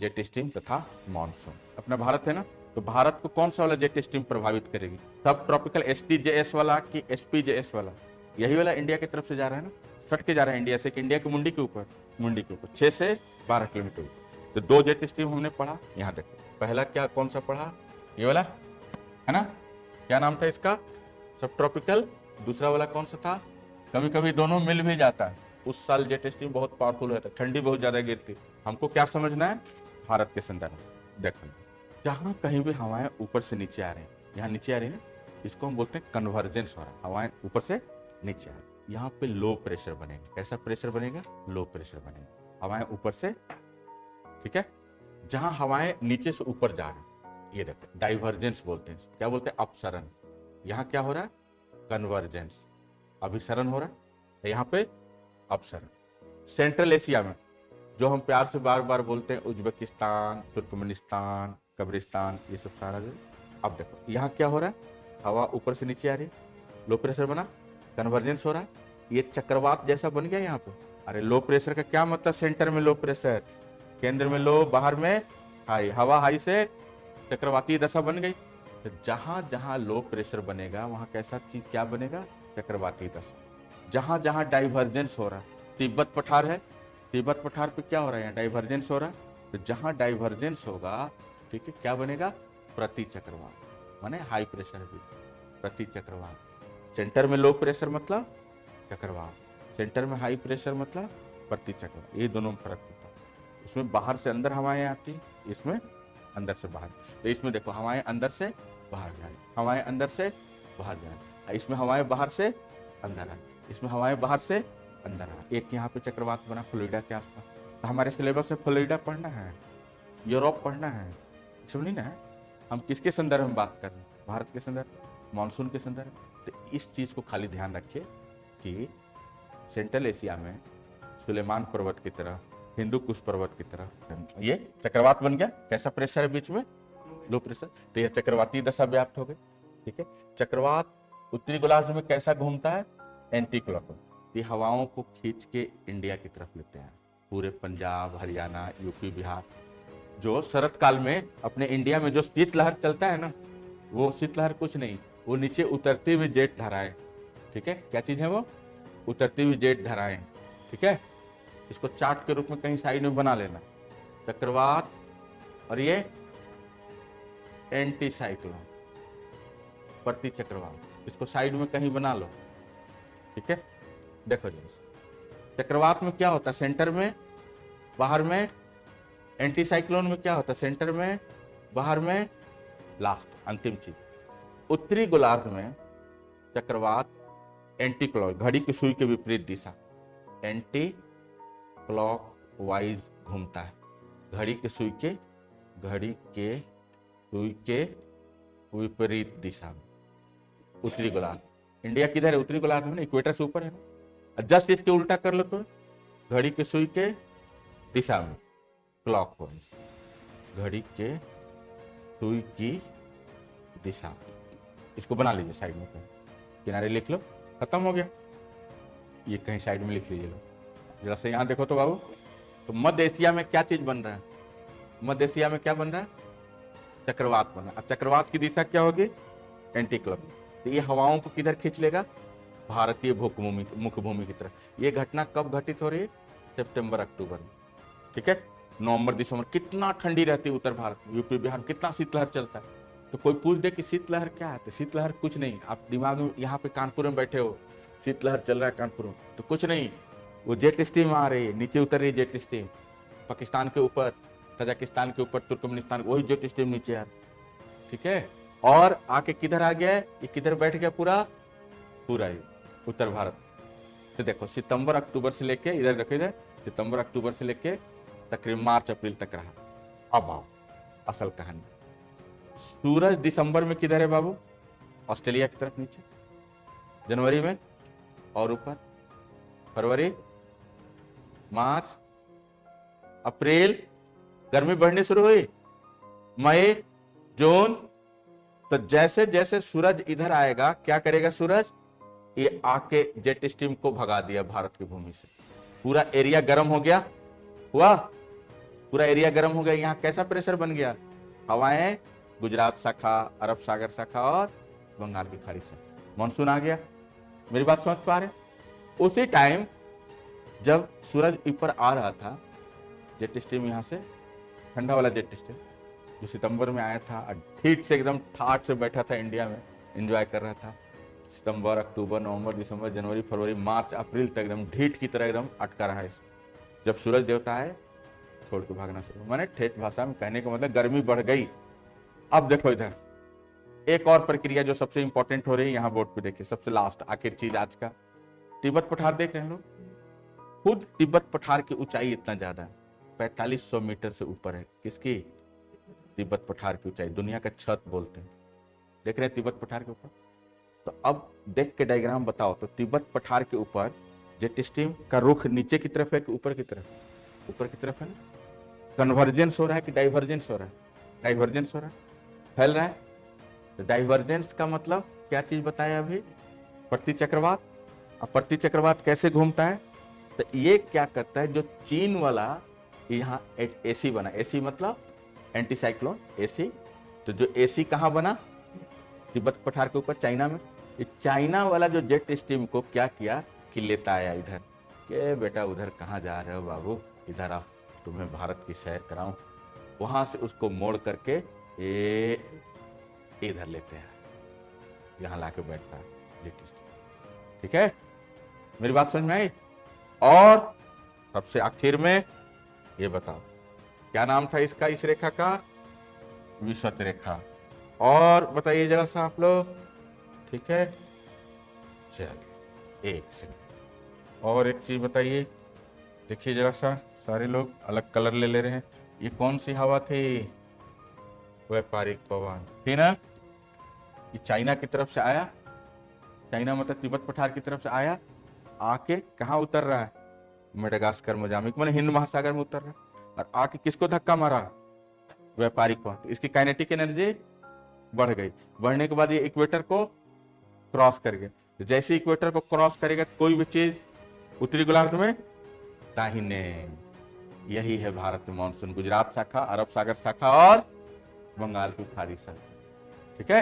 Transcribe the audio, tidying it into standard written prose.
Jet stream तथा monsoon. अपना भारत है ना, तो भारत को कौन सा वाला जेट स्ट्रीम प्रभावित करेगी? सब ट्रॉपिकल STJS वाला कि SPJS वाला? यही वाला इंडिया की तरफ से जा रहा है ना, सट के जा रहा है इंडिया से, कि इंडिया की मुंडी के ऊपर, मुंडी के ऊपर 6 से 12 किलोमीटर ऊपर। तो 2 जेट स्ट्रीम हमने पढ़ा। यहाँ देखो पहला क्या कौन सा पढ़ा, ये वाला है ना, क्या नाम था इसका, सब ट्रॉपिकल। दूसरा वाला कौन सा था, कभी कभी दोनों मिल भी जाता है। उस साल जेट स्ट्रीम बहुत पावरफुल होता है, ठंडी बहुत ज्यादा गिरती। हमको क्या समझना है, भारत के संदर्भ में देखो, जहाँ कहीं भी हवाएं ऊपर से नीचे आ रही हैं, यहाँ नीचे आ रही है ना, इसको हम बोलते हैं कन्वर्जेंस हो रहा है, हवाएं ऊपर से नीचे आ रही है। यहाँ पे लो प्रेशर बनेगा। कैसा प्रेशर बनेगा, लो प्रेशर बनेगा, हवाएं ऊपर से, ठीक है। जहां हवाएं नीचे से ऊपर जा रही, ये देखो डाइवर्जेंस बोलते हैं, क्या बोलते हैं, अपसरण। यहाँ क्या हो रहा है, कन्वर्जेंस, अभिसरण हो रहा है, यहाँ पे अपसरण। सेंट्रल एशिया में जो हम प्यार से बार बार बोलते हैं, उज्बेकिस्तान, तुर्कमेनिस्तान, कब्रिस्तान, ये सब सारा जो, अब देखो यहाँ क्या हो रहा है, हवा ऊपर से नीचे आ रही, लो प्रेशर बना, कन्वर्जेंस हो रहा है, ये चक्रवात जैसा बन गया यहाँ पे। अरे लो प्रेशर का क्या मतलब, सेंटर में लो प्रेशर, केंद्र में लो, बाहर में हाई, हवा हाई से चक्रवाती दशा बन गई। तो जहां जहां लो प्रेशर बनेगा वहां कैसा चीज क्या बनेगा, चक्रवाती दशा। जहां जहां डाइवर्जेंस हो रहा है, तिब्बत पठार है, तिब्बत पठार पे क्या हो रहा है, यहाँ डाइवर्जेंस हो रहा है। तो जहां डाइवर्जेंस होगा, ठीक है, क्या बनेगा, प्रति चक्रवात, माने हाई प्रेशर भी, प्रति चक्रवात। सेंटर में लो प्रेशर मतलब चक्रवात, सेंटर में हाई प्रेशर मतलब प्रति चक्रवात। ये दोनों में फर्क होता है। इसमें बाहर से अंदर हवाएं आती, इसमें अंदर से बाहर। तो इसमें देखो हवाएं अंदर से बाहर जा रही, हवाएं अंदर से बाहर जा रही, इसमें हवाएं बाहर से अंदर आ रही, इसमें हवाएं बाहर से अंदर आ रही। एक यहाँ पे चक्रवात बना फ्लोरिडा के आसपास। तो हमारे सिलेबस में फ्लोरिडा पढ़ना है, यूरोप पढ़ना है, सब नहीं ना है। हम किसके संदर्भ में बात कर रहे हैं, भारत के संदर्भ, मानसून के संदर्भ। तो इस चीज को खाली ध्यान रखिए कि सेंट्रल एशिया में सुलेमान पर्वत की तरह, हिंदू कुश पर्वत की तरह ये चक्रवात बन गया। कैसा प्रेशर है बीच में, लो प्रेशर, तो यह चक्रवाती दशा व्याप्त हो गई, ठीक है। चक्रवात उत्तरी गोलार्ध में कैसा घूमता है, एंटी क्लॉकवाइज। ये हवाओं को खींच के इंडिया की तरफ लेते हैं, पूरे पंजाब, हरियाणा, यूपी, बिहार। जो शरत काल में अपने इंडिया में जो शीतलहर चलता है ना, वो शीतलहर कुछ नहीं, वो नीचे उतरती हुई जेट धाराएं, ठीक है। क्या चीज है वो, उतरती हुई जेट धाराएं, ठीक है। इसको चार्ट के रूप में कहीं साइड में बना लेना, चक्रवात और ये एंटी साइक्लोन, प्रति चक्रवात, इसको साइड में कहीं बना लो, ठीक है। देखो जी, चक्रवात में क्या होता है, सेंटर में, बाहर में। एंटी साइक्लोन में क्या होता है, सेंटर में, बाहर में, लास्ट, अंतिम चीज। उत्तरी गोलार्ध में चक्रवात एंटी क्लॉक, घड़ी की सुई के विपरीत दिशा, एंटी क्लॉक वाइज घूमता है, घड़ी के सुई के विपरीत दिशा में। उत्तरी गोलार्ध, इंडिया किधर है, उत्तरी गोलार्ध में, इक्वेटर से ऊपर है ना। जस्ट इसके उल्टा कर लो तो घड़ी के सुई के दिशा में, क्लॉक वाइज, घड़ी के सुई की दिशा। इसको बना लीजिए साइड में, कहीं किनारे लिख लो, खत्म हो गया। ये कहीं साइड में लिख लीजिए, जरा से यहाँ देखो तो बाबू। तो मध्य एशिया में क्या चीज बन रहा है, मध्य एशिया में क्या बन रहा है, चक्रवात बन रहा है। अब चक्रवात की दिशा क्या होगी, एंटी क्लॉक। तो ये हवाओं को किधर खींच लेगा, भारतीय भूखभूमि, मुख्य भूमि की तरफ। ये घटना कब घटित हो रही है, सितंबर अक्टूबर में, ठीक है। नवंबर दिसंबर कितना ठंडी रहती है उत्तर भारत में, यूपी बिहार में कितना शीतलहर चलता है। तो कोई पूछ दे कि शीतलहर क्या है, तो शीतलहर कुछ नहीं। आप दिमाग में, यहाँ पे कानपुर में बैठे हो, शीतलहर चल रहा है कानपुर में, तो कुछ नहीं, वो जेट स्ट्रीम आ रही है, नीचे उतर रही है जेट स्ट्रीम, पाकिस्तान के ऊपर, तजाकिस्तान के ऊपर, तुर्कमेनिस्तान, वही जेट स्ट्रीम नीचे आ रही, ठीक है। और आके किधर आ गया, ये किधर बैठ गया, पूरा ये उत्तर भारत। तो देखो सितंबर अक्टूबर से लेके, इधर देखो, इधर सितंबर अक्टूबर से लेके तकरीबन मार्च अप्रैल तक रहा। अब आओ असल कहानी। सूरज दिसंबर में किधर है बाबू, ऑस्ट्रेलिया की तरफ नीचे, जनवरी में और ऊपर, फरवरी, मार्च, अप्रैल, गर्मी बढ़नी शुरू हुई, मई, जून। तो जैसे जैसे सूरज इधर आएगा, क्या करेगा सूरज, ये आके जेट स्ट्रीम को भगा दिया भारत की भूमि से, पूरा एरिया गर्म हो गया, हुआ। पूरा एरिया गर्म हो गया। यहाँ कैसा प्रेशर बन गया, हवाएं गुजरात शाखा, अरब सागर शाखा और बंगाल की खाड़ी से, मानसून आ गया। मेरी बात समझ पा रहे हैं? उसी टाइम जब सूरज ऊपर आ रहा था, जेट स्ट्रीम यहाँ से, ठंडा वाला जेट स्ट्रीम जो सितंबर में आया था, ठीक से एकदम ठाठ से बैठा था इंडिया में, एंजॉय कर रहा था। सितंबर, अक्टूबर, नवंबर, दिसंबर, जनवरी, फरवरी, मार्च, अप्रैल तक एकदम ढीठ की तरह एकदम अटका रहा है। जब सूरज देवता आए, छोड़ के भागना शुरू। मैंने ठेठ भाषा में कहने का मतलब गर्मी बढ़ गई। अब देखो इधर एक और प्रक्रिया जो सबसे इंपॉर्टेंट हो रही है, यहाँ बोर्ड पे देखिए, सबसे लास्ट आखिर चीज आज का, तिब्बत पठार देख रहे हैं लोग। खुद तिब्बत पठार की ऊंचाई इतना ज्यादा है, 4500 मीटर से ऊपर है। किसकी? तिब्बत पठार की ऊंचाई, दुनिया का छत बोलते हैं। देख रहे हैं तिब्बत पठार के ऊपर। तो अब देख के डायग्राम बताओ, तो तिब्बत पठार के ऊपर जेट स्ट्रीम का रुख नीचे की तरफ है कि ऊपर की तरफ? ऊपर की तरफ है ना। कन्वर्जेंस हो रहा है कि डाइवर्जेंस हो रहा है? डाइवर्जेंस हो रहा है, फैल रहा है। तो डाइवर्जेंस का मतलब क्या चीज बताया अभी? प्रति चक्रवात। अब प्रति चक्रवात कैसे घूमता है? तो ये क्या करता है, जो चीन वाला यहाँ एसी बना, एसी मतलब एंटी साइक्लोन एसी, तो जो एसी कहाँ बना? तिब्बत पठार के ऊपर, चाइना में। ये चाइना वाला जो जेट स्ट्रीम को क्या किया कि लेता आया इधर, के बेटा उधर कहाँ जा रहे हो बाबू, इधर आओ, तुम्हें भारत की सैर कराऊं। वहां से उसको मोड़ करके ये इधर लेते हैं, यहाँ लाके बैठता है जेट स्ट्रीम। ठीक है, मेरी बात समझ में आई? और सबसे आखिर में ये बताओ क्या नाम था इसका, इस रेखा का? विषुवत रेखा। और बताइए जरा सा आप लोग, ठीक है? चलिए एक सेकंड और एक चीज बताइए, देखिए जरा सा, सारे लोग अलग कलर ले रहे हैं। ये कौन सी हवा थी? व्यापारिक पवन थी ना। ये चाइना की तरफ से आया, चाइना मतलब तिब्बत पठार की तरफ से आया, आके कहाँ उतर रहा है? मेडागास्कर, मोजाम्बिक, मतलब हिंद महासागर में उतर रहा है। और आके किसको धक्का मारा? व्यापारिक पवन। इसकी काइनेटिक एनर्जी बढ़ गई। बढ़ने के बाद ये इक्वेटर को क्रॉस कर गया। तो जैसे इक्वेटर को क्रॉस करेगा कोई भी चीज उत्तरी गोलार्ध में दाहिने। यही है भारत में मानसून, गुजरात शाखा, अरब सागर शाखा और बंगाल की खाड़ी शाखा। ठीक है।